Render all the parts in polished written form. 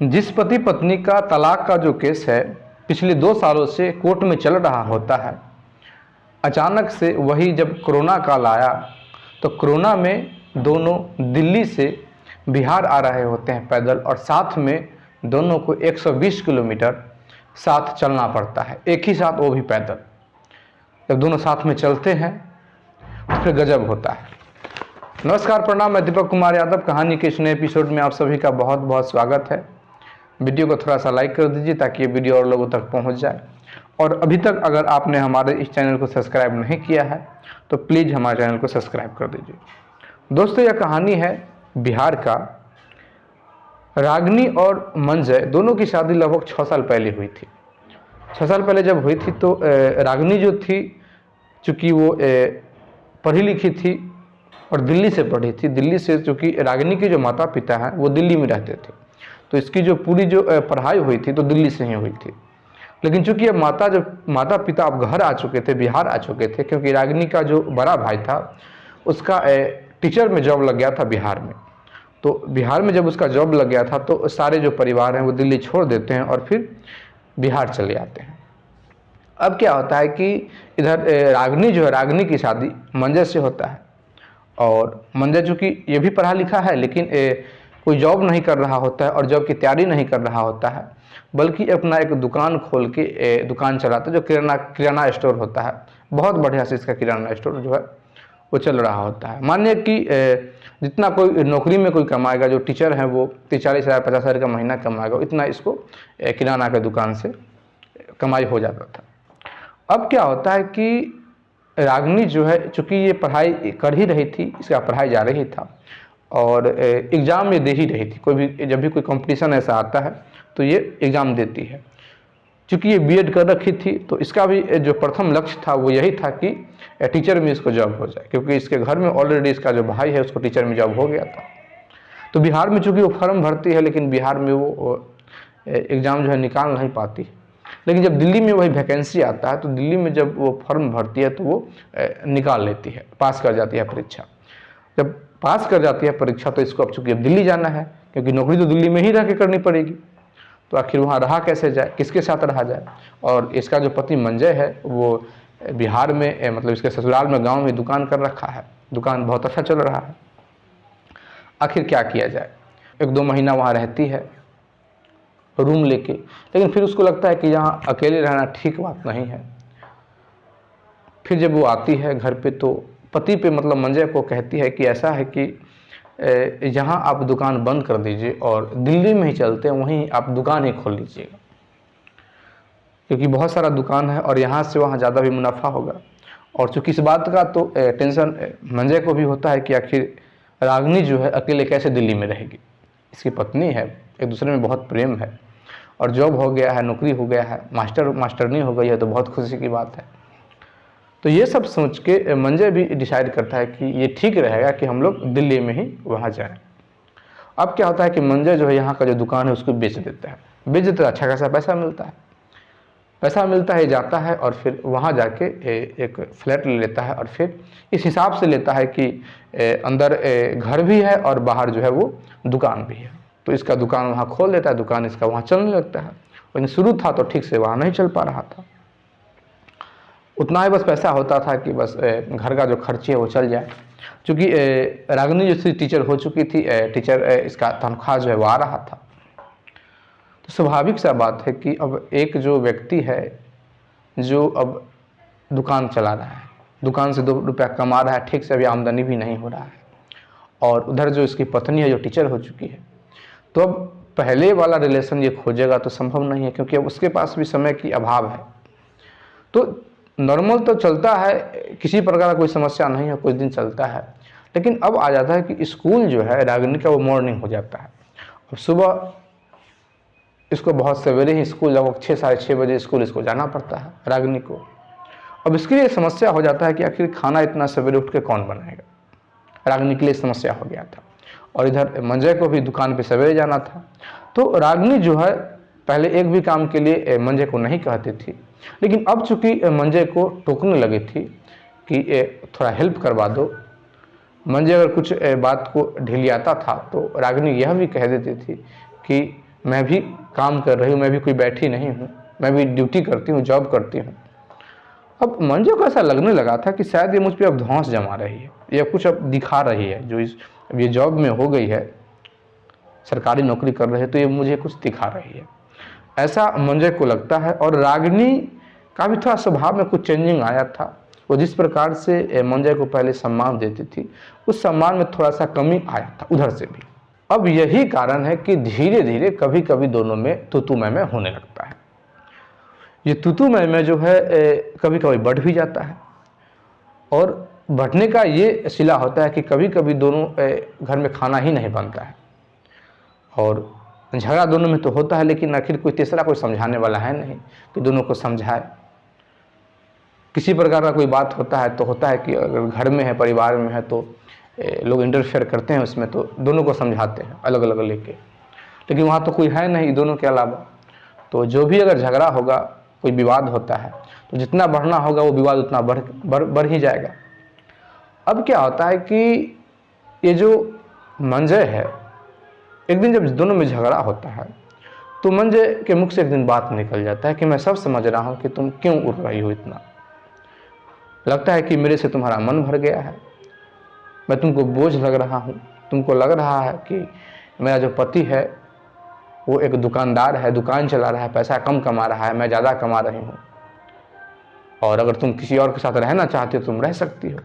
जिस पति पत्नी का तलाक का जो केस है पिछले 2 सालों से कोर्ट में चल रहा होता है, अचानक से वही जब कोरोना काल आया तो कोरोना में दोनों दिल्ली से बिहार आ रहे होते हैं पैदल, और साथ में दोनों को 120 किलोमीटर साथ चलना पड़ता है, एक ही साथ, वो भी पैदल। जब दोनों साथ में चलते हैं तो फिर गजब होता है। नमस्कार, प्रणाम, मैं दीपक कुमार यादव। कहानी के इस नए एपिसोड में आप सभी का बहुत बहुत स्वागत है। वीडियो को थोड़ा सा लाइक कर दीजिए ताकि ये वीडियो और लोगों तक पहुंच जाए। और अभी तक अगर आपने हमारे इस चैनल को सब्सक्राइब नहीं किया है तो प्लीज़ हमारे चैनल को सब्सक्राइब कर दीजिए। दोस्तों, यह कहानी है बिहार का। रागनी और मंजय दोनों की शादी लगभग 6 साल पहले हुई थी। 6 साल पहले जब हुई थी तो रागनी जो थी, चूँकि वो पढ़ी लिखी थी और दिल्ली से पढ़ी थी। दिल्ली से, चूँकि रागनी के जो माता पिता हैं वो दिल्ली में रहते थे, तो इसकी जो पूरी जो पढ़ाई हुई थी तो दिल्ली से ही हुई थी। लेकिन चूँकि अब माता पिता अब घर आ चुके थे, बिहार आ चुके थे, क्योंकि रागनी का जो बड़ा भाई था उसका टीचर में जॉब लग गया था बिहार में। तो बिहार में जब उसका जॉब लग गया था तो सारे जो परिवार हैं वो दिल्ली छोड़ देते हैं और फिर बिहार चले जाते हैं। अब क्या होता है कि इधर रागनी जो है, रागनी की शादी मंजय से होता है। और मंजय चूँकि ये भी पढ़ा लिखा है लेकिन कोई जॉब नहीं कर रहा होता है और जॉब की तैयारी नहीं कर रहा होता है, बल्कि अपना एक दुकान खोल के दुकान चलाता है, जो किराना स्टोर होता है। बहुत बढ़िया से इसका किराना स्टोर जो है वो चल रहा होता है। मानिए कि जितना कोई नौकरी में कोई कमाएगा, जो टीचर हैं वो 40,000 50,000 का महीना कमाएगा, इतना इसको किराना के दुकान से कमाई हो जाता था। अब क्या होता है कि रागनी जो है, चूँकि ये पढ़ाई कर ही रही थी, इसका पढ़ाई जा रही था और एग्ज़ाम ये दे ही रही थी। कोई भी जब भी कोई कंपटीशन ऐसा आता है तो ये एग्ज़ाम देती है। चूँकि ये बीएड कर रखी थी तो इसका भी जो प्रथम लक्ष्य था वो यही था कि टीचर में इसको जॉब हो जाए, क्योंकि इसके घर में ऑलरेडी इसका जो भाई है उसको टीचर में जॉब हो गया था। तो बिहार में चूँकि वो फॉर्म भरती है लेकिन बिहार में वो एग्ज़ाम जो है निकाल नहीं पाती। लेकिन जब दिल्ली में वही वैकेंसी आता है तो दिल्ली में जब वो फॉर्म भरती है तो वो निकाल लेती है, पास कर जाती है परीक्षा। जब पास कर जाती है परीक्षा तो इसको अब चूँकि अब दिल्ली जाना है, क्योंकि नौकरी तो दिल्ली में ही रह के करनी पड़ेगी। तो आखिर वहाँ रहा कैसे जाए, किसके साथ रहा जाए। और इसका जो पति मंजय है वो बिहार में, मतलब इसके ससुराल में, गांव में दुकान कर रखा है। दुकान बहुत अच्छा चल रहा है। आखिर क्या किया जाए। 1-2 महीना वहाँ रहती है रूम लेके, लेकिन फिर उसको लगता है कि यहाँ अकेले रहना ठीक बात नहीं है। फिर जब वो आती है घर पे तो पति पे, मतलब मंजय को कहती है कि ऐसा है कि यहाँ आप दुकान बंद कर दीजिए और दिल्ली में ही चलते हैं, वहीं आप दुकान ही खोल लीजिएगा, क्योंकि बहुत सारा दुकान है और यहाँ से वहाँ ज़्यादा भी मुनाफा होगा। और चूँकि इस बात का तो टेंशन मंजय को भी होता है कि आखिर रागनी जो है अकेले कैसे दिल्ली में रहेगी। इसकी पत्नी है, एक दूसरे में बहुत प्रेम है और जॉब हो गया है, नौकरी हो गया है, मास्टरनी हो गई है, तो बहुत खुशी की बात है। तो ये सब सोच के मंजय भी डिसाइड करता है कि ये ठीक रहेगा कि हम लोग दिल्ली में ही वहाँ जाएं। अब क्या होता है कि मंजय जो है यहाँ का जो दुकान है उसको बेच देता है। अच्छा खासा पैसा मिलता है, जाता है और फिर वहाँ जाके एक फ्लैट ले लेता है और फिर इस हिसाब से लेता है कि अंदर घर भी है और बाहर जो है वो दुकान भी है। तो इसका दुकान वहाँ खोल देता है, दुकान इसका वहाँ चलने लगता है। लेकिन शुरू था तो ठीक से वहाँ नहीं चल पा रहा था। उतना ही बस पैसा होता था कि बस घर का जो खर्ची है वो चल जाए। चूँकि रागनी जो थी टीचर हो चुकी थी, टीचर इसका तनख्वाह जो है वो आ रहा था। तो स्वाभाविक सा बात है कि अब एक जो व्यक्ति है जो अब दुकान चला रहा है, दुकान से 2 रुपया कमा रहा है, ठीक से अभी आमदनी भी नहीं हो रहा है, और उधर जो इसकी पत्नी है जो टीचर हो चुकी है, तो अब पहले वाला रिलेशन ये खोजेगा तो संभव नहीं है, क्योंकि अब उसके पास भी समय की अभाव है। तो नॉर्मल तो चलता है, किसी प्रकार का कोई समस्या नहीं है, कुछ दिन चलता है। लेकिन अब आ जाता है कि स्कूल जो है रागनी का वो मॉर्निंग हो जाता है। अब सुबह इसको बहुत सवेरे ही स्कूल, लगभग 6 साढ़े 6 बजे स्कूल इसको जाना पड़ता है रागनी को। अब इसके लिए समस्या हो जाता है कि आखिर खाना इतना सवेरे उठ के कौन बनाएगा। रागनी के लिए समस्या हो गया था। और इधर मंजय को भी दुकान पे सवेरे जाना था। तो रागनी जो है पहले एक भी काम के लिए मंजय को नहीं कहती थी, लेकिन अब चूँकि मंजय को टोकने लगी थी कि थोड़ा हेल्प करवा दो। मंजय अगर कुछ बात को ढिलियाता था तो रागनी यह भी कह देती थी कि मैं भी काम कर रही हूँ, मैं भी कोई बैठी नहीं हूँ, मैं भी ड्यूटी करती हूँ, जॉब करती हूँ। अब मंजू को ऐसा लगने लगा था कि शायद ये मुझ पर अब धौंस जमा रही है या कुछ अब दिखा रही है, जो अब ये जॉब में हो गई है, सरकारी नौकरी कर रहे हैं, तो ये मुझे कुछ दिखा रही है, ऐसा मंजू को लगता है। और रागिनी का भी थोड़ा स्वभाव में कुछ चेंजिंग आया था। वो जिस प्रकार से मंजू को पहले सम्मान देती थी, उस सम्मान में थोड़ा सा कमी आया था उधर से भी। अब यही कारण है कि धीरे धीरे कभी कभी दोनों में तू मैं होने लगता है। ये तू मैं जो है कभी कभी बढ़ भी जाता है, और बढ़ने का ये सिला होता है कि कभी कभी दोनों घर में खाना ही नहीं बनता है, और झगड़ा दोनों में तो होता है, लेकिन आखिर कोई तीसरा कोई समझाने वाला है नहीं कि दोनों को समझाए। किसी प्रकार का कोई बात होता है तो होता है कि अगर घर में है, परिवार में है, तो लोग इंटरफेयर करते हैं उसमें, तो दोनों को समझाते हैं अलग अलग लेके। लेकिन वहाँ तो कोई है नहीं दोनों के अलावा, तो जो भी अगर झगड़ा होगा, कोई विवाद होता है, तो जितना बढ़ना होगा वो विवाद उतना बढ़ ही जाएगा। अब क्या होता है कि ये जो मंजू है, एक दिन जब दोनों में झगड़ा होता है तो मंजू के मुख से एक दिन बात निकल जाता है कि मैं सब समझ रहा हूँ कि तुम क्यों उड़ रही हो, इतना लगता है कि मेरे से तुम्हारा मन भर गया है, मैं तुमको बोझ लग रहा हूँ, तुमको लग रहा है कि मेरा जो पति है वो एक दुकानदार है, दुकान चला रहा है, पैसा कम कमा रहा है, मैं ज़्यादा कमा रही हूँ, और अगर तुम किसी और के साथ रहना चाहती हो तुम रह सकती हो।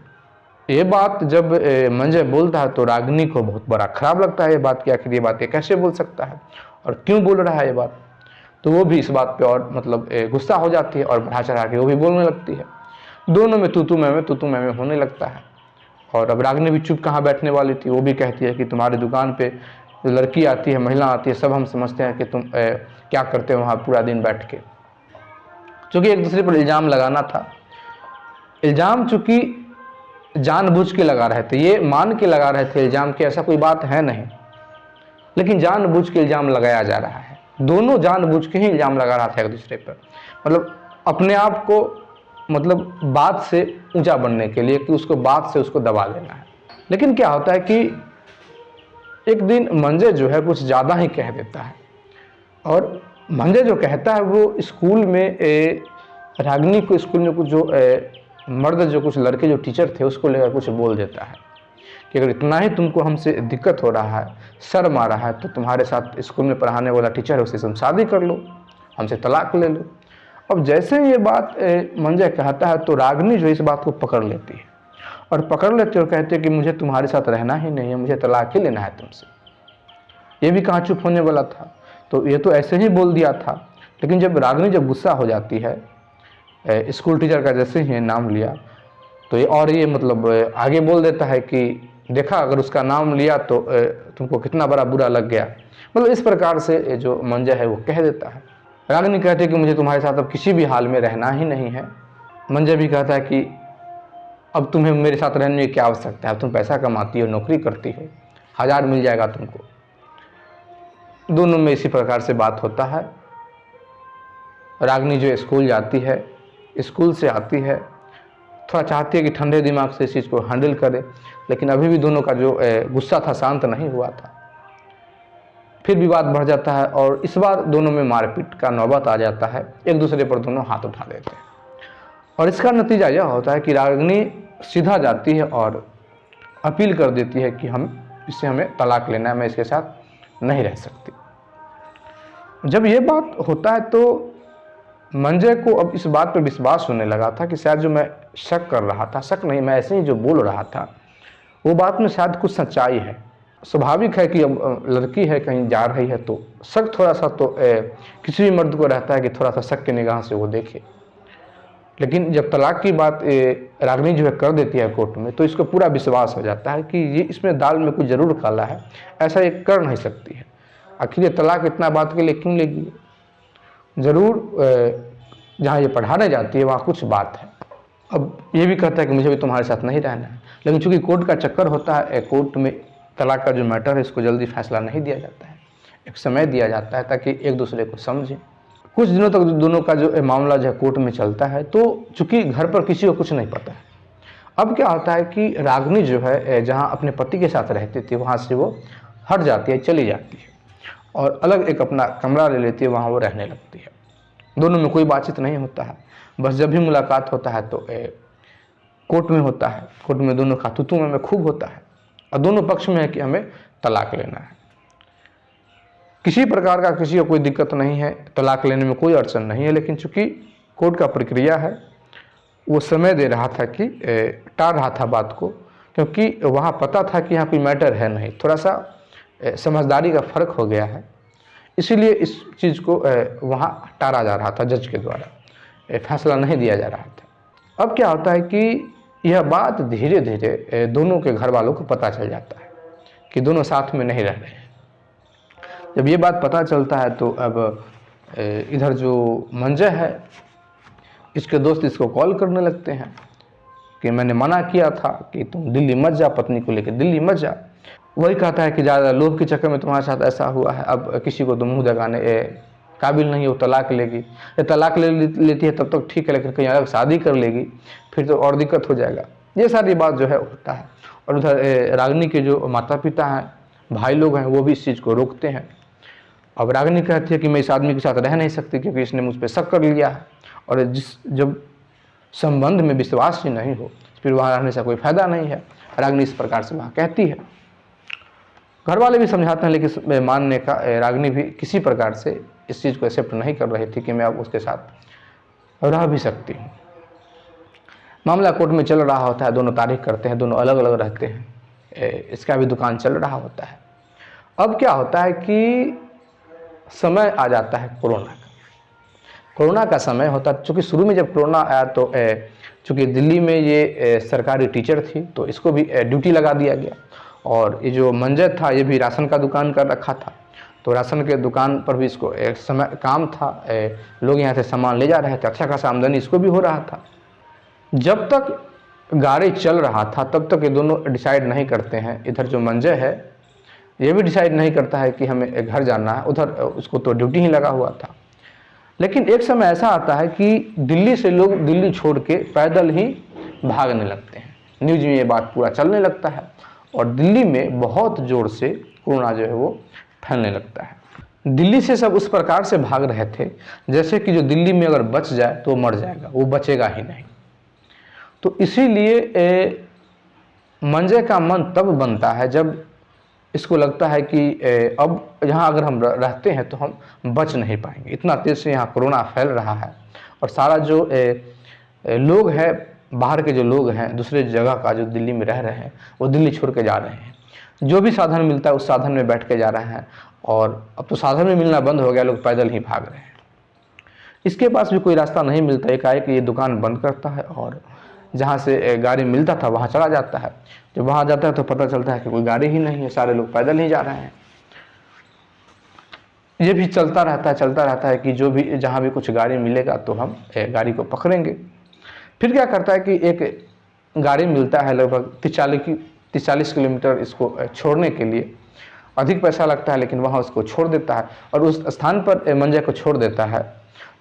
ये बात जब मंजू बोलता है तो रागिनी को बहुत बड़ा खराब लगता है ये बात कि आखिर ये बात ये कैसे बोल सकता है और क्यों बोल रहा है ये बात। तो वो भी इस बात पे और मतलब गुस्सा हो जाती है और बढ़ा चढ़ा के वो भी बोलने लगती है। दोनों में तू मैं होने लगता है। और अब रागिनी भी चुप कहाँ बैठने वाली थी, वो भी कहती है कि तुम्हारी दुकान पे जो लड़की आती है, महिला आती है, सब हम समझते हैं कि तुम क्या करते हो वहाँ पूरा दिन बैठ के। चूँकि एक दूसरे पर इल्ज़ाम लगाना था, इल्ज़ाम चूँकि जानबूझ के लगा रहे थे, ये मान के लगा रहे थे इल्ज़ाम के, ऐसा कोई बात है नहीं, लेकिन जानबूझ के इल्ज़ाम लगाया जा रहा है। दोनों जानबूझ के ही इल्ज़ाम लगा रहा था एक दूसरे पर, मतलब अपने आप को मतलब बात से ऊंचा बनने के लिए, कि उसको बात से उसको दबा देना है। लेकिन क्या होता है कि एक दिन मंजू जो है कुछ ज़्यादा ही कह देता है, और मंजू जो कहता है वो स्कूल में रागिनी को स्कूल में कुछ जो मर्द जो कुछ लड़के जो टीचर थे उसको लेकर कुछ बोल देता है कि अगर इतना ही तुमको हमसे दिक्कत हो रहा है, शर्म आ रहा है, तो तुम्हारे साथ स्कूल में पढ़ाने वाला टीचर है उससे तुम शादी कर लो, हमसे तलाक ले लो। अब जैसे ये बात मंजू कहता है तो रागिनी जो इस बात को पकड़ लेती है, और पकड़ लेती है और कहती है कि मुझे तुम्हारे साथ रहना ही नहीं है, मुझे तलाक ही लेना है तुमसे। ये भी कहाँ चुप होने वाला था, तो ये तो ऐसे ही बोल दिया था। लेकिन जब रागिनी जब गुस्सा हो जाती है, स्कूल टीचर का जैसे ही नाम लिया, तो ये मतलब आगे बोल देता है कि देखा अगर उसका नाम लिया तो तुमको कितना बड़ा बुरा लग गया, मतलब इस प्रकार से जो मंजू है वो कह देता है। रागिनी कहती है कि मुझे तुम्हारे साथ अब किसी भी हाल में रहना ही नहीं है। मंजू भी कहता है कि अब तुम्हें मेरे साथ रहने की क्या आवश्यकता है, तुम पैसा कमाती हो, नौकरी करती हो, 1000 मिल जाएगा तुमको। दोनों में इसी प्रकार से बात होता है। रागिनी जो स्कूल जाती है, स्कूल से आती है, थोड़ा चाहती है कि ठंडे दिमाग से इस चीज़ को हैंडल करे, लेकिन अभी भी दोनों का जो गुस्सा था शांत नहीं हुआ था। फिर विवाद बढ़ जाता है और इस बार दोनों में मारपीट का नौबत आ जाता है, एक दूसरे पर दोनों हाथ उठा देते हैं। और इसका नतीजा यह होता है कि रागिनी सीधा जाती है और अपील कर देती है कि हमें तलाक लेना है, मैं इसके साथ नहीं रह सकती। जब ये बात होता है तो मंजू को अब इस बात पर विश्वास होने लगा था कि शायद जो मैं शक कर रहा था, शक नहीं, मैं ऐसे ही जो बोल रहा था, वो बात में शायद कुछ सच्चाई है। स्वाभाविक है कि अब लड़की है, कहीं जा रही है, तो शक थोड़ा सा तो किसी भी मर्द को रहता है कि थोड़ा सा शक की निगाह से वो देखे। लेकिन जब तलाक की बात रागिनी जो है कर देती है कोर्ट में, तो इसको पूरा विश्वास हो जाता है कि ये इसमें दाल में कुछ ज़रूर काला है, ऐसा ये कर नहीं सकती है। आखिर ये तलाक इतना बात के लिए क्यों लेगी, ज़रूर जहाँ ये पढ़ाने जाती है वहाँ कुछ बात है। अब ये भी कहता है कि मुझे भी तुम्हारे साथ नहीं रहना है, लेकिन चूंकि कोर्ट का चक्कर होता है, कोर्ट में तलाक का जो मैटर है इसको जल्दी फैसला नहीं दिया जाता है, एक समय दिया जाता है ताकि एक दूसरे को समझें। कुछ दिनों तक दोनों का जो मामला जो है कोर्ट में चलता है, तो चूंकि घर पर किसी को कुछ नहीं पता है। अब क्या होता है कि रागिनी जो है जहाँ अपने पति के साथ रहती थी वहाँ से वो हट जाती है, चली जाती है, और अलग एक अपना कमरा ले लेती है, वहाँ वो रहने लगती है। दोनों में कोई बातचीत नहीं होता है, बस जब भी मुलाकात होता है तो कोर्ट में होता है। कोर्ट में दोनों का तू में खूब होता है और दोनों पक्ष में है कि हमें तलाक लेना है। किसी प्रकार का किसी को कोई दिक्कत नहीं है, तलाक लेने में कोई अड़चन नहीं है, लेकिन चूंकि कोर्ट का प्रक्रिया है, वो समय दे रहा था कि टाल रहा था बात को, क्योंकि वहाँ पता था कि यहाँ कोई मैटर है नहीं, थोड़ा सा समझदारी का फ़र्क हो गया है, इसीलिए इस चीज़ को वहाँ टाला जा रहा था, जज के द्वारा फैसला नहीं दिया जा रहा था। अब क्या होता है कि यह बात धीरे धीरे दोनों के घर वालों को पता चल जाता है कि दोनों साथ में नहीं रह रहे हैं। जब ये बात पता चलता है तो अब इधर जो मंजय है, इसके दोस्त इसको कॉल करने लगते हैं कि मैंने मना किया था कि तुम दिल्ली मत जा, पत्नी को लेकर दिल्ली मत जा। वही कहता है कि ज़्यादा लोभ के चक्कर में तुम्हारे साथ ऐसा हुआ है, अब किसी को तो मुँह दिखाने काबिल नहीं हो, तलाक लेगी। ये तलाक लेती है तब तक ठीक है, लेकिन कहीं अलग शादी कर लेगी फिर तो और दिक्कत हो जाएगा। ये सारी बात जो है होता है। और उधर रागिनी के जो माता पिता हैं, भाई लोग हैं, वो भी इस चीज़ को रोकते हैं। अब रागिनी कहती है कि मैं इस आदमी के साथ रह नहीं सकती क्योंकि इसने मुझ पर शक कर लिया है, और जब संबंध में विश्वास ही नहीं हो फिर वहाँ रहने से कोई फायदा नहीं है। रागिनी इस प्रकार से वहाँ कहती है। घर वाले भी समझाते हैं, लेकिन मानने का रागिनी भी किसी प्रकार से इस चीज़ को एक्सेप्ट नहीं कर रही थी कि मैं अब उसके साथ रह भी सकती हूँ। मामला कोर्ट में चल रहा होता है, दोनों तारीख करते हैं, दोनों अलग अलग रहते हैं, इसका भी दुकान चल रहा होता है। अब क्या होता है कि समय आ जाता है कोरोना का समय होता है। चूँकि शुरू में जब कोरोना आया तो चूँकि दिल्ली में ये सरकारी टीचर थी तो इसको भी ड्यूटी लगा दिया गया, और ये जो मंजय था ये भी राशन का दुकान कर रखा था, तो राशन के दुकान पर भी इसको एक समय काम था, लोग यहाँ से सामान ले जा रहे थे, अच्छा खासा आमदनी इसको भी हो रहा था। जब तक गाड़ी चल रहा था तब तक ये दोनों डिसाइड नहीं करते हैं। इधर जो मंजय है ये भी डिसाइड नहीं करता है कि हमें घर जाना है, उधर उसको तो ड्यूटी ही लगा हुआ था। लेकिन एक समय ऐसा आता है कि दिल्ली से लोग दिल्ली छोड़ के पैदल ही भागने लगते हैं। न्यूज़ में ये बात पूरा चलने लगता है और दिल्ली में बहुत ज़ोर से कोरोना जो है वो फैलने लगता है। दिल्ली से सब उस प्रकार से भाग रहे थे जैसे कि जो दिल्ली में अगर बच जाए तो मर जाएगा, वो बचेगा ही नहीं। तो इसीलिए मंजय का मन तब बनता है जब इसको लगता है कि अब यहाँ अगर हम रहते हैं तो हम बच नहीं पाएंगे, इतना तेज़ से यहाँ कोरोना फैल रहा है। और सारा जो लोग हैं, बाहर के जो लोग हैं, दूसरे जगह का जो दिल्ली में रह रहे हैं, वो दिल्ली छोड़ के जा रहे हैं। जो भी साधन मिलता है उस साधन में बैठ के जा रहे हैं, और अब तो साधन में मिलना बंद हो गया, लोग पैदल ही भाग रहे हैं। इसके पास भी कोई रास्ता नहीं मिलता, एकाएक ये दुकान बंद करता है और जहाँ से गाड़ी मिलता था वहाँ चला जाता है। जब वहाँ जाता है तो पता चलता है कि कोई गाड़ी ही नहीं है, सारे लोग पैदल ही जा रहे हैं। ये भी चलता रहता है कि जो भी जहाँ भी कुछ गाड़ी मिलेगा तो हम गाड़ी को पकड़ेंगे। फिर क्या करता है कि एक गाड़ी मिलता है लगभग 40 किलोमीटर इसको छोड़ने के लिए। अधिक पैसा लगता है लेकिन वहाँ उसको छोड़ देता है और उस स्थान पर मंजय को छोड़ देता है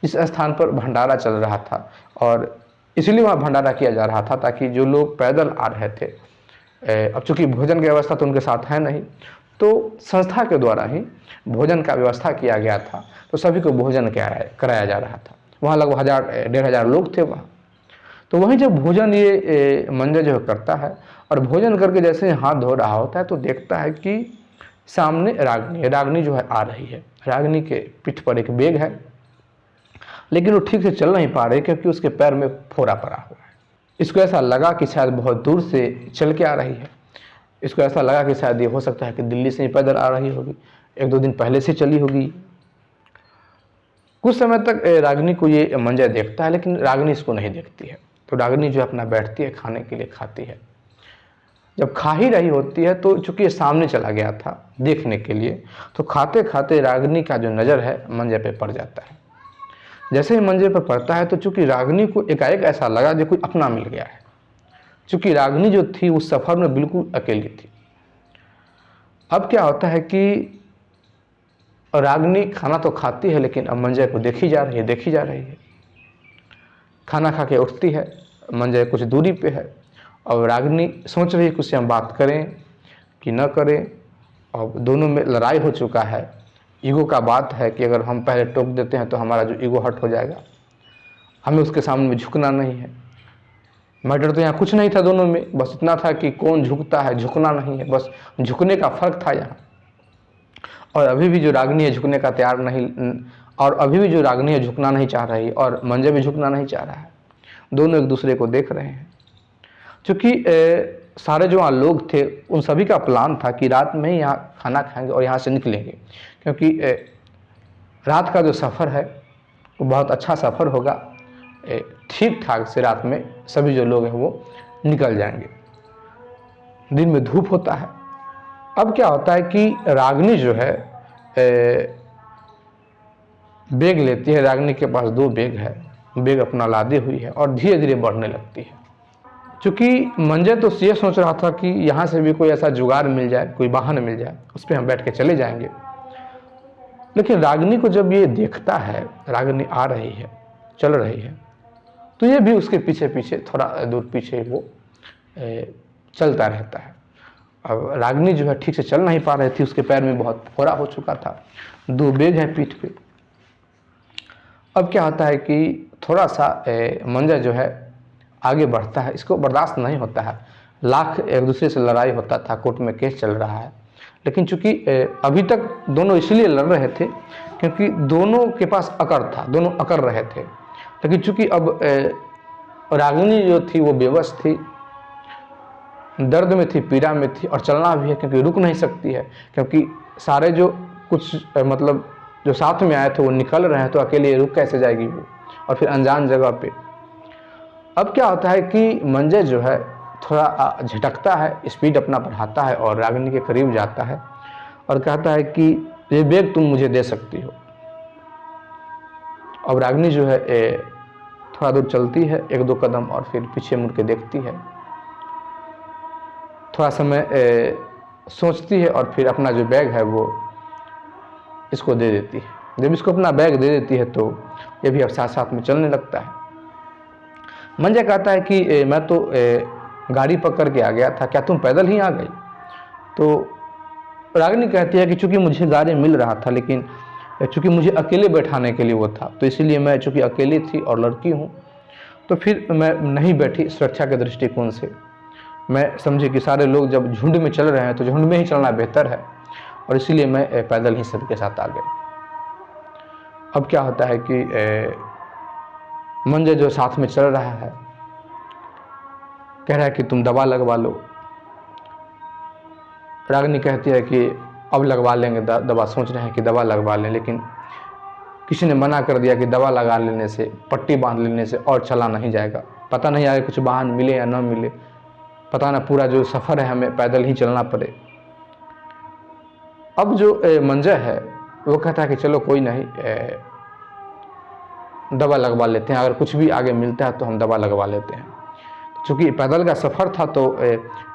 जिस स्थान पर भंडारा चल रहा था, और इसलिए वहाँ भंडारा किया जा रहा था ताकि जो लोग पैदल आ रहे थे, अब चूँकि भोजन की व्यवस्था तो उनके साथ है नहीं, तो संस्था के द्वारा ही भोजन का व्यवस्था किया गया था, तो सभी को भोजन कराया जा रहा था। वहाँ लगभग 1000-1500 लोग थे वहाँ। तो वहीं जब भोजन ये मंजय जो करता है और भोजन करके जैसे हाथ धो रहा होता है तो देखता है कि सामने रागिनी जो है आ रही है। रागिनी के पीठ पर एक बैग है, लेकिन वो ठीक से चल नहीं पा रही क्योंकि उसके पैर में फोड़ा पड़ा हुआ है। इसको ऐसा लगा कि शायद बहुत दूर से चल के आ रही है। इसको ऐसा लगा कि शायद ये हो सकता है कि दिल्ली से ही पैदल आ रही होगी, 1-2 दिन पहले से चली होगी। कुछ समय तक रागिनी को ये मंजय देखता है, लेकिन रागिनी इसको नहीं देखती है। तो रागिनी जो अपना बैठती है खाने के लिए, खाती है। जब खा ही रही होती है तो चूंकि ये सामने चला गया था देखने के लिए, तो खाते खाते रागिनी का जो नज़र है मंजय पे पड़ जाता है। जैसे ही मंजय पर पड़ता है तो चूंकि रागिनी को एकाएक ऐसा लगा जो कोई अपना मिल गया है। चूंकि रागिनी जो थी उस सफ़र में बिल्कुल अकेली थी। अब क्या होता है कि रागिनी खाना तो खाती है लेकिन अब मंजय को देखी जा रही है। खाना खा के उठती है, मंजय कुछ दूरी पे है और रागिनी सोच रही है कि उससे हम बात करें कि न करें। अब दोनों में लड़ाई हो चुका है, ईगो का बात है कि अगर हम पहले टोक देते हैं तो हमारा जो ईगो हर्ट हो जाएगा, हमें उसके सामने में झुकना नहीं है। मैटर तो यहाँ कुछ नहीं था दोनों में, बस इतना था कि कौन झुकता है, झुकना नहीं है, बस झुकने का फर्क था यहाँ। और अभी भी जो रागिनी है झुकने का तैयार नहीं, और अभी भी जो रागिनी है झुकना नहीं चाह रही, और मंजे भी झुकना नहीं चाह रहा है। दोनों एक दूसरे को देख रहे हैं। क्योंकि सारे जो वहाँ लोग थे उन सभी का प्लान था कि रात में ही यहाँ खाना खाएंगे और यहाँ से निकलेंगे, क्योंकि रात का जो सफ़र है वो बहुत अच्छा सफ़र होगा। ठीक ठाक से रात में सभी जो लोग हैं वो निकल जाएंगे। दिन में धूप होता है। अब क्या होता है कि रागिनी जो है बैग लेती है। रागिनी के पास 2 बैग है, बैग अपना लादी हुई है और धीरे धीरे बढ़ने लगती है। क्योंकि मंजे तो ये सोच रहा था कि यहाँ से भी कोई ऐसा जुगाड़ मिल जाए, कोई वाहन मिल जाए, उस पर हम बैठ के चले जाएंगे। लेकिन रागिनी को जब ये देखता है, रागिनी आ रही है, चल रही है, तो ये भी उसके पीछे पीछे थोड़ा दूर पीछे वो चलता रहता है। अब रागिनी जो है ठीक से चल नहीं पा रही थी, उसके पैर में बहुत फोड़ा हो चुका था, 2 बैग है पीठ पे। अब क्या होता है कि थोड़ा सा मंजा जो है आगे बढ़ता है। इसको बर्दाश्त नहीं होता है, लाख एक दूसरे से लड़ाई होता था, कोर्ट में केस चल रहा है, लेकिन चूंकि अभी तक दोनों इसलिए लड़ रहे थे क्योंकि दोनों के पास अकड़ था, दोनों अकड़ रहे थे। लेकिन चूंकि अब रागिनी जो थी वो बेबस थी, दर्द में थी, पीड़ा में थी, और चलना भी है क्योंकि रुक नहीं सकती है, क्योंकि सारे जो कुछ मतलब जो साथ में आए थे वो निकल रहे हैं, तो अकेले रुक कैसे जाएगी वो, और फिर अनजान जगह पे। अब क्या होता है कि मंजे जो है थोड़ा झटकता है, स्पीड अपना बढ़ाता है और रागिनी के करीब जाता है और कहता है कि ये बैग तुम मुझे दे सकती हो। अब रागिनी जो है थोड़ा दूर चलती है, 1-2 कदम, और फिर पीछे मुड़ के देखती है, थोड़ा समय सोचती है और फिर अपना जो बैग है वो इसको दे देती है। जब इसको अपना बैग दे देती है तो ये भी अब साथ साथ में चलने लगता है। मंजा कहता है कि मैं तो गाड़ी पकड़ के आ गया था, क्या तुम पैदल ही आ गई? तो रागिनी कहती है कि चूंकि मुझे गाड़ी मिल रहा था, लेकिन चूंकि मुझे अकेले बैठाने के लिए वो था, तो इसीलिए मैं, चूंकि अकेली थी और लड़की हूँ, तो फिर मैं नहीं बैठी। सुरक्षा के दृष्टिकोण से मैं समझी कि सारे लोग जब झुंड में चल रहे हैं तो झुंड में ही चलना बेहतर है, और इसीलिए मैं पैदल ही सबके साथ आ गया। अब क्या होता है कि मंजे जो साथ में चल रहा है कह रहा है कि तुम दवा लगवा लो। रागिनी कहती है कि अब लगवा लेंगे दवा, सोच रहे हैं कि दवा लगवा लें, लेकिन किसी ने मना कर दिया कि दवा लगा लेने से, पट्टी बांध लेने से और चला नहीं जाएगा, पता नहीं आगे कुछ वाहन मिले या न मिले, पता ना पूरा जो सफ़र है हमें पैदल ही चलना पड़े। अब जो मंजा है वो कहता है कि चलो कोई नहीं, दवा लगवा लेते हैं, अगर कुछ भी आगे मिलता है तो हम दवा लगवा लेते हैं। चूँकि पैदल का सफ़र था तो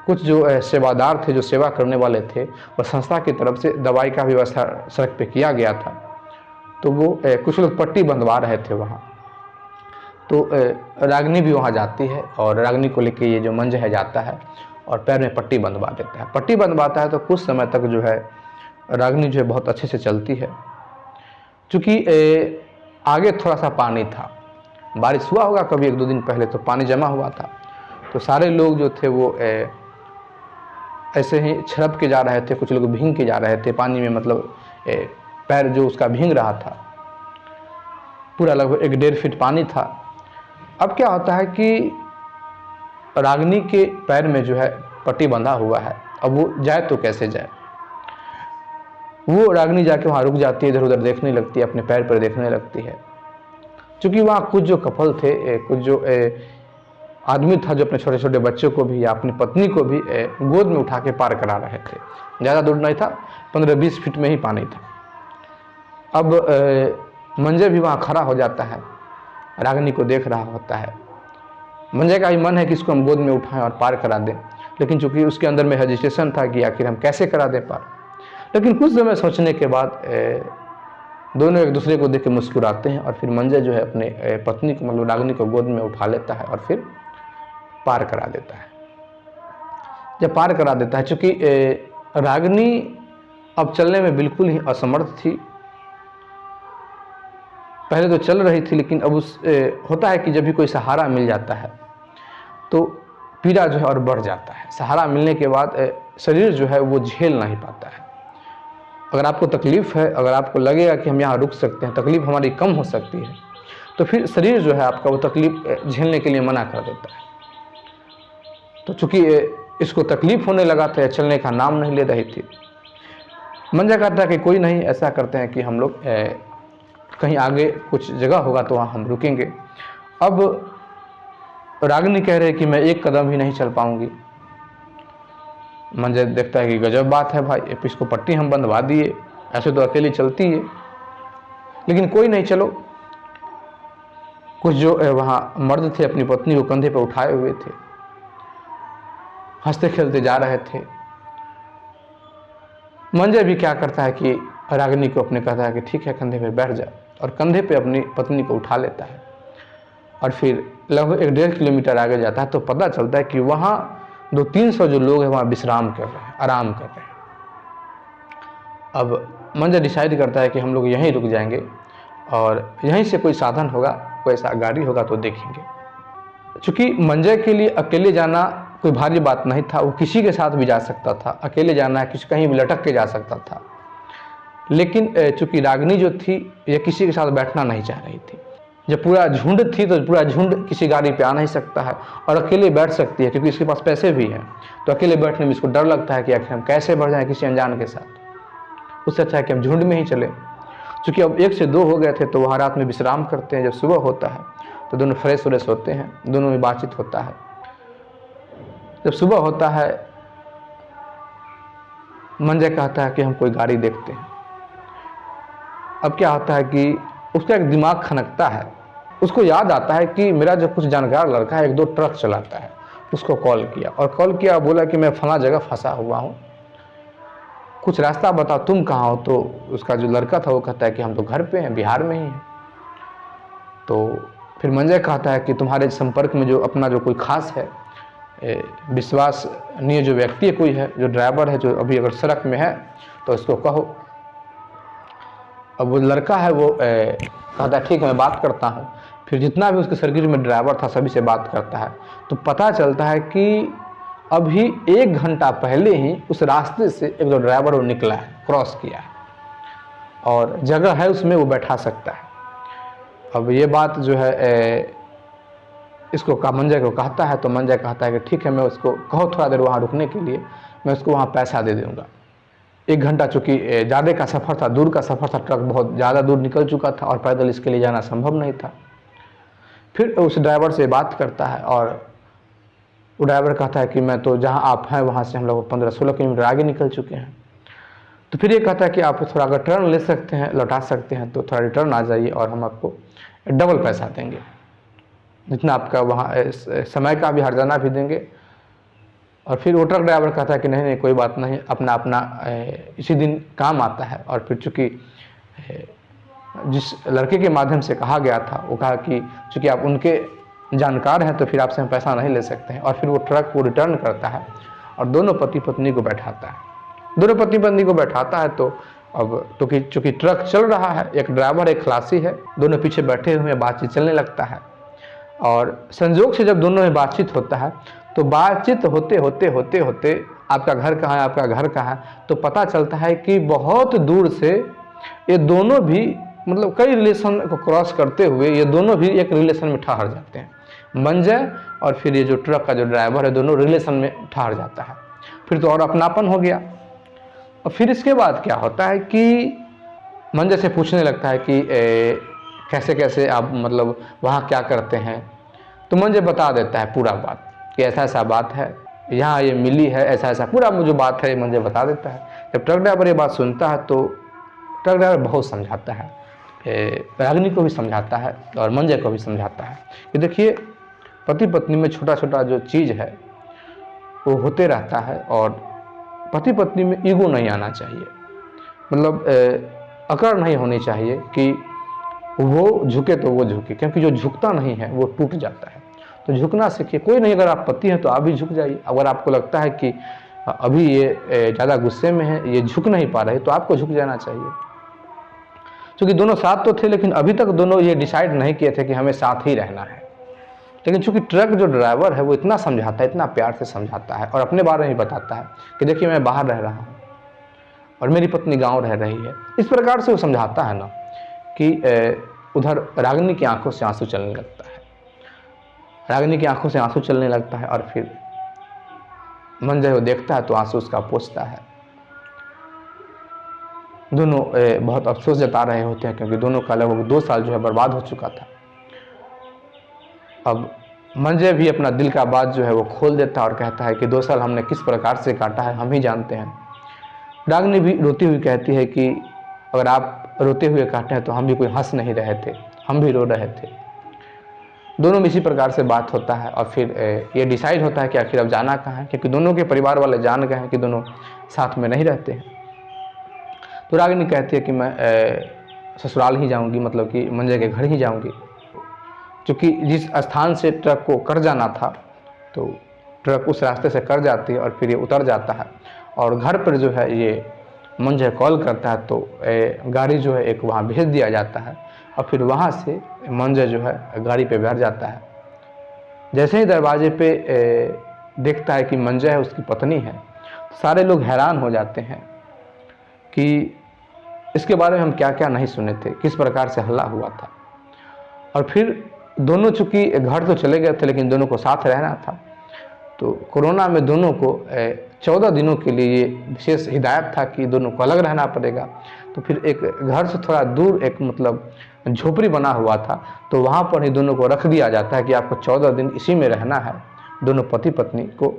कुछ जो सेवादार थे, जो सेवा करने वाले थे, और संस्था की तरफ से दवाई का व्यवस्था सड़क पे किया गया था, तो वो कुछ लोग पट्टी बंधवा रहे थे वहाँ। तो रागिनी भी वहाँ जाती है और रागिनी को लेके ये जो मंज है जाता है और पैर में पट्टी बंधवा देता है। पट्टी बंधवाता है तो कुछ समय तक जो है रागिनी जो है बहुत अच्छे से चलती है। चूँकि आगे थोड़ा सा पानी था, बारिश हुआ होगा कभी 1-2 दिन पहले, तो पानी जमा हुआ था, तो सारे लोग जो थे वो ऐसे ही छड़प के जा रहे थे, कुछ लोग भींग के जा रहे थे पानी में, मतलब पैर जो उसका भींग रहा था, पूरा लगभग 1-1.5 फीट पानी था। अब क्या होता है कि रागिनी के पैर में जो है पट्टी बंधा हुआ है, अब वो जाए तो कैसे जाए। वो रागिनी जाके वहाँ रुक जाती है, इधर उधर देखने लगती है, अपने पैर पर देखने लगती है। क्योंकि वहाँ कुछ जो कपल थे, कुछ जो आदमी था जो अपने छोटे छोटे बच्चों को भी या अपनी पत्नी को भी गोद में उठा के पार करा रहे थे। ज़्यादा दूर नहीं था, 15-20 फीट में ही पानी था। अब मंजे भी वहाँ खड़ा हो जाता है, रागिनी को देख रहा होता है। मंजे का भी मन है कि इसको हम गोद में उठाएं और पार करा दें, लेकिन चूंकि उसके अंदर में हेजिटेशन था कि आखिर हम कैसे करा दें पार। लेकिन कुछ समय सोचने के बाद दोनों एक दूसरे को देख के मुस्कुराते हैं और फिर मंजे जो है अपने पत्नी को, मतलब रागिनी को गोद में उठा लेता है और फिर पार करा देता है। जब पार करा देता है, चूँकि रागिनी अब चलने में बिल्कुल ही असमर्थ थी, पहले तो चल रही थी, लेकिन अब होता है कि जब भी कोई सहारा मिल जाता है तो पीड़ा जो है और बढ़ जाता है। सहारा मिलने के बाद शरीर जो है वो झेल नहीं पाता है। अगर आपको तकलीफ़ है, अगर आपको लगेगा कि हम यहाँ रुक सकते हैं, तकलीफ़ हमारी कम हो सकती है, तो फिर शरीर जो है आपका वो तकलीफ़ झेलने के लिए मना कर देता है। तो चूँकि इसको तकलीफ़ होने लगा था, चलने का नाम नहीं ले रही थी, मंजा कहता है कि कोई नहीं, ऐसा करते हैं कि हम लोग कहीं आगे कुछ जगह होगा तो वहाँ हम रुकेंगे। अब रागिनी कह रहे कि मैं एक कदम भी नहीं चल पाऊंगी। मंजा देखता है कि गजब बात है भाई, इसको पट्टी हम बंधवा दिए, ऐसे तो अकेली चलती है। लेकिन कोई नहीं, चलो। कुछ जो वहाँ मर्द थे अपनी पत्नी को कंधे पर उठाए हुए थे, हंसते खेलते जा रहे थे। मंजा भी क्या करता है कि रागिनी को अपने कहता है कि ठीक है, कंधे पे बैठ जा, और कंधे पे अपनी पत्नी को उठा लेता है। और फिर लगभग 1-1.5 किलोमीटर आगे जाता है तो पता चलता है कि वहाँ 200-300 जो लोग हैं वहाँ विश्राम कर रहे हैं, आराम कर रहे हैं। अब मंजा डिसाइड करता है कि हम लोग यहीं रुक जाएंगे और यहीं से कोई साधन होगा, कोई ऐसा गाड़ी होगा तो देखेंगे। चूँकि मंजा के लिए अकेले जाना कोई भारी बात नहीं था, वो किसी के साथ भी जा सकता था। अकेले जाना है, किसी कहीं भी लटक के जा सकता था। लेकिन चूँकि रागिनी जो थी ये किसी के साथ बैठना नहीं चाह रही थी। जब पूरा झुंड थी तो पूरा झुंड किसी गाड़ी पे आ नहीं सकता है, और अकेले बैठ सकती है क्योंकि इसके पास पैसे भी हैं। तो अकेले बैठने में इसको डर लगता है कि आखिर हम कैसे बढ़ जाएं किसी अनजान के साथ। उससे अच्छा है कि हम झुंड में ही चले। चूँकि अब 1 से 2 हो गए थे तो वहाँ रात में विश्राम करते हैं। जब सुबह होता है तो दोनों फ्रेश व्रेश होते हैं, दोनों में बातचीत होता है। जब सुबह होता है मंजा कहता है कि हम कोई गाड़ी देखते हैं। अब क्या होता है कि उसका एक दिमाग खनकता है। उसको याद आता है कि मेरा जो कुछ जानकार लड़का है 1-2 ट्रक चलाता है, उसको कॉल किया और कॉल किया, बोला कि मैं फला जगह फंसा हुआ हूँ, कुछ रास्ता बताओ, तुम कहाँ हो। तो उसका जो लड़का था वो कहता है कि हम तो घर पे हैं, बिहार में ही हैं। तो फिर मंजा कहता है कि तुम्हारे संपर्क में जो अपना जो कोई खास है, विश्वसनीय जो व्यक्ति कोई है, जो ड्राइवर है, जो अभी अगर सड़क में है तो उसको कहो। अब वो लड़का है वो कहता है ठीक है, मैं बात करता हूँ। फिर जितना भी उसके सर्किट में ड्राइवर था सभी से बात करता है। तो पता चलता है कि अभी 1 घंटा पहले ही उस रास्ते से एक जो ड्राइवर वो निकला है, क्रॉस किया है, और जगह है उसमें वो बैठा सकता है। अब ये बात जो है इसको मंजा को कहता है। तो मंजा कहता है कि ठीक है, मैं उसको कहो थोड़ा देर वहाँ रुकने के लिए, मैं उसको वहाँ पैसा दे दूँगा। 1 घंटा चूँकि ज़्यादा का सफ़र था, दूर का सफ़र था, ट्रक बहुत ज़्यादा दूर निकल चुका था और पैदल इसके लिए जाना संभव नहीं था। फिर उस ड्राइवर से बात करता है और वो ड्राइवर कहता है कि मैं तो जहाँ आप हैं वहाँ से हम लोग 15-16 किलोमीटर आगे निकल चुके हैं। तो फिर ये कहता है कि आप थोड़ा अगर टर्न ले सकते हैं, लौटा सकते हैं तो थोड़ा रिटर्न आ जाइए और हम आपको डबल पैसा देंगे, जितना आपका वहाँ समय का भी हर्जाना भी देंगे। और फिर वो ट्रक ड्राइवर कहता है कि नहीं कोई बात नहीं, अपना अपना इसी दिन काम आता है। और फिर चूँकि जिस लड़के के माध्यम से कहा गया था वो कहा कि चूँकि आप उनके जानकार हैं तो फिर आपसे हम पैसा नहीं ले सकते हैं। और फिर वो ट्रक को रिटर्न करता है और दोनों पति पत्नी को बैठाता है। दोनों पति पत्नी को बैठाता है तो अब चूँकि ट्रक चल रहा है, एक ड्राइवर एक खलासी है, दोनों पीछे बैठे हुए बातचीत चलने लगता है। और संजोग से जब दोनों में बातचीत होता है तो बातचीत होते होते होते होते आपका घर कहाँ है, आपका घर कहाँ है, तो पता चलता है कि बहुत दूर से ये दोनों भी मतलब कई रिलेशन को क्रॉस करते हुए ये दोनों भी एक रिलेशन में ठहर जाते हैं। मंजा और फिर ये जो ट्रक का जो ड्राइवर है दोनों रिलेशन में ठहर जाता है। फिर तो और अपनापन हो गया। और फिर इसके बाद क्या होता है कि मंजा से पूछने लगता है कि कैसे कैसे आप मतलब वहाँ क्या करते हैं। तो मंजा बता देता है पूरा बात कि ऐसा ऐसा बात है, यहाँ ये मिली है, ऐसा ऐसा पूरा जो बात है मंजा बता देता है। जब ट्रक ड्राइवर ये बात सुनता है तो ट्रक ड्राइवर बहुत समझाता है, रागिनी को भी समझाता है और मंजा को भी समझाता है कि देखिए पति पत्नी में छोटा छोटा जो चीज़ है वो होते रहता है और पति पत्नी में ईगो नहीं आना चाहिए, मतलब अकड़ नहीं होनी चाहिए कि वो झुके तो वो झुके, क्योंकि जो झुकता नहीं है वो टूट जाता है। तो झुकना सीखिए। कोई नहीं, अगर आप पति हैं तो आप भी झुक जाइए। अगर आपको लगता है कि अभी ये ज़्यादा गुस्से में है, ये झुक नहीं पा रहे, तो आपको झुक जाना चाहिए। चूँकि दोनों साथ तो थे, लेकिन अभी तक दोनों ये डिसाइड नहीं किए थे कि हमें साथ ही रहना है। लेकिन चूँकि ट्रक जो ड्राइवर है वो इतना समझाता है, इतना प्यार से समझाता है और अपने बारे में बताता है कि देखिए मैं बाहर रह रहा हूँ और मेरी पत्नी गाँव रह रही है, इस प्रकार से वो समझाता है ना कि उधर रागिनी की आंखों से आंसू चलने लगता है। रागिनी की आंखों से आंसू चलने लगता है और फिर मंजय वो देखता है तो आंसू उसका पोंछता है। दोनों बहुत अफसोस जता रहे होते हैं, क्योंकि दोनों का लगभग 2 साल जो है बर्बाद हो चुका था। अब मंजय भी अपना दिल का बात जो है वो खोल देता है और कहता है कि 2 साल हमने किस प्रकार से काटा है हम ही जानते हैं। रागिनी भी रोती हुई कहती है कि अगर आप रोते हुए काटे हैं तो हम भी कोई हंस नहीं रहे थे, हम भी रो रहे थे। दोनों में इसी प्रकार से बात होता है और फिर ये डिसाइड होता है कि आखिर अब जाना कहाँ है, क्योंकि दोनों के परिवार वाले जान गए हैं कि दोनों साथ में नहीं रहते हैं। तो रागिनी कहती है कि मैं ससुराल ही जाऊंगी, मतलब कि मंजय के घर ही जाऊंगी। क्योंकि जिस स्थान से ट्रक को कर जाना था तो ट्रक उस रास्ते से कर जाती है और फिर ये उतर जाता है और घर पर जो है ये मंजय कॉल करता है तो गाड़ी जो है एक वहाँ भेज दिया जाता है और फिर वहाँ से मंजय जो है गाड़ी पे बैठ जाता है। जैसे ही दरवाजे पे देखता है कि मंजय है, उसकी पत्नी है, तो सारे लोग हैरान हो जाते हैं कि इसके बारे में हम क्या क्या नहीं सुने थे, किस प्रकार से हल्ला हुआ था। और फिर दोनों चूँकि घर तो चले गए थे लेकिन दोनों को साथ रहना था, तो कोरोना में दोनों को 14 दिनों के लिए ये विशेष हिदायत था कि दोनों को अलग रहना पड़ेगा। तो फिर एक घर से थोड़ा दूर एक मतलब झोपड़ी बना हुआ था, तो वहाँ पर ही दोनों को रख दिया जाता है कि आपको 14 दिन इसी में रहना है, दोनों पति पत्नी को।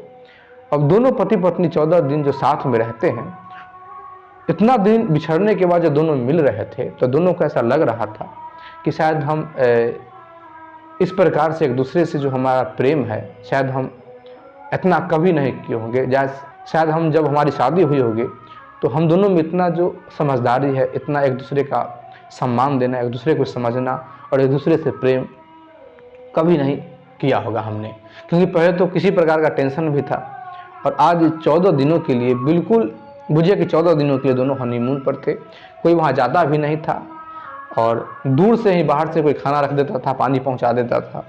अब दोनों पति पत्नी 14 दिन जो साथ में रहते हैं, इतना दिन बिछड़ने के बाद जब दोनों मिल रहे थे तो दोनों को ऐसा लग रहा था कि शायद हम इस प्रकार से एक दूसरे से जो हमारा प्रेम है शायद हम इतना कभी नहीं किए होंगे। शायद हम जब हमारी शादी हुई होगी तो हम दोनों में इतना जो समझदारी है, इतना एक दूसरे का सम्मान देना, एक दूसरे को समझना और एक दूसरे से प्रेम कभी नहीं किया होगा हमने। क्योंकि पहले तो किसी प्रकार का टेंशन भी था और आज 14 दिनों के लिए बिल्कुल बुझे कि 14 दिनों के लिए दोनों हनीमून पर थे। कोई वहाँ जाता भी नहीं था और दूर से ही बाहर से कोई खाना रख देता था, पानी पहुँचा देता था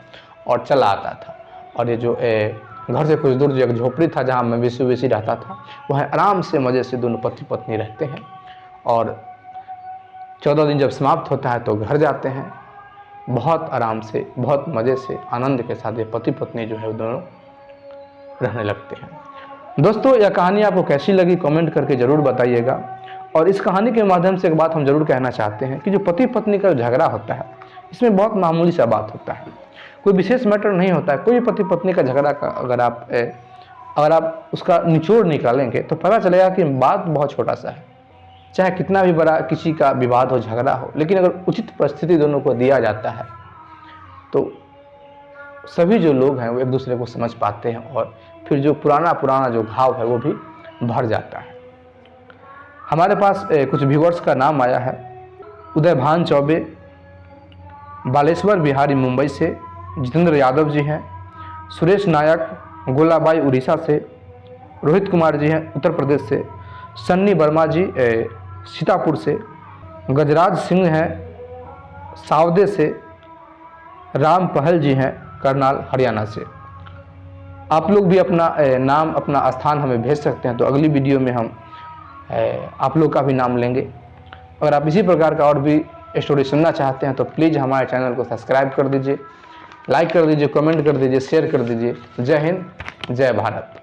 और चला आता था। और ये जो घर से कुछ दूर जो एक झोपड़ी था जहाँ मैं बेसी रहता था, वहाँ आराम से मज़े से दोनों पति पत्नी रहते हैं। और 14 दिन जब समाप्त होता है तो घर जाते हैं, बहुत आराम से, बहुत मज़े से, आनंद के साथ ये पति पत्नी जो है वो दोनों रहने लगते हैं। दोस्तों, यह कहानी आपको कैसी लगी कमेंट करके ज़रूर बताइएगा। और इस कहानी के माध्यम से एक बात हम ज़रूर कहना चाहते हैं कि जो पति पत्नी का झगड़ा होता है इसमें बहुत मामूली सा बात होता है, कोई विशेष मैटर नहीं होता है। कोई पति पत्नी का झगड़ा का अगर आप उसका निचोड़ निकालेंगे तो पता चलेगा कि बात बहुत छोटा सा है। चाहे कितना भी बड़ा किसी का विवाद हो, झगड़ा हो, लेकिन अगर उचित परिस्थिति दोनों को दिया जाता है तो सभी जो लोग हैं वो एक दूसरे को समझ पाते हैं और फिर जो पुराना जो घाव है वो भी भर जाता है। हमारे पास कुछ व्यूअर्स का नाम आया है। उदय भान चौबे, बालेश्वर बिहारी मुंबई से, जितेंद्र यादव जी हैं, सुरेश नायक गोलाबाई उड़ीसा से, रोहित कुमार जी हैं उत्तर प्रदेश से, सन्नी वर्मा जी सीतापुर से, गजराज सिंह हैं सावदे से, राम पहल जी हैं करनाल हरियाणा से। आप लोग भी अपना नाम, अपना स्थान हमें भेज सकते हैं, तो अगली वीडियो में हम आप लोग का भी नाम लेंगे। अगर आप इसी प्रकार का और भी स्टोरी सुनना चाहते हैं तो प्लीज़ हमारे चैनल को सब्सक्राइब कर दीजिए, लाइक कर दीजिए, कमेंट कर दीजिए, शेयर कर दीजिए। जय हिंद, जय भारत।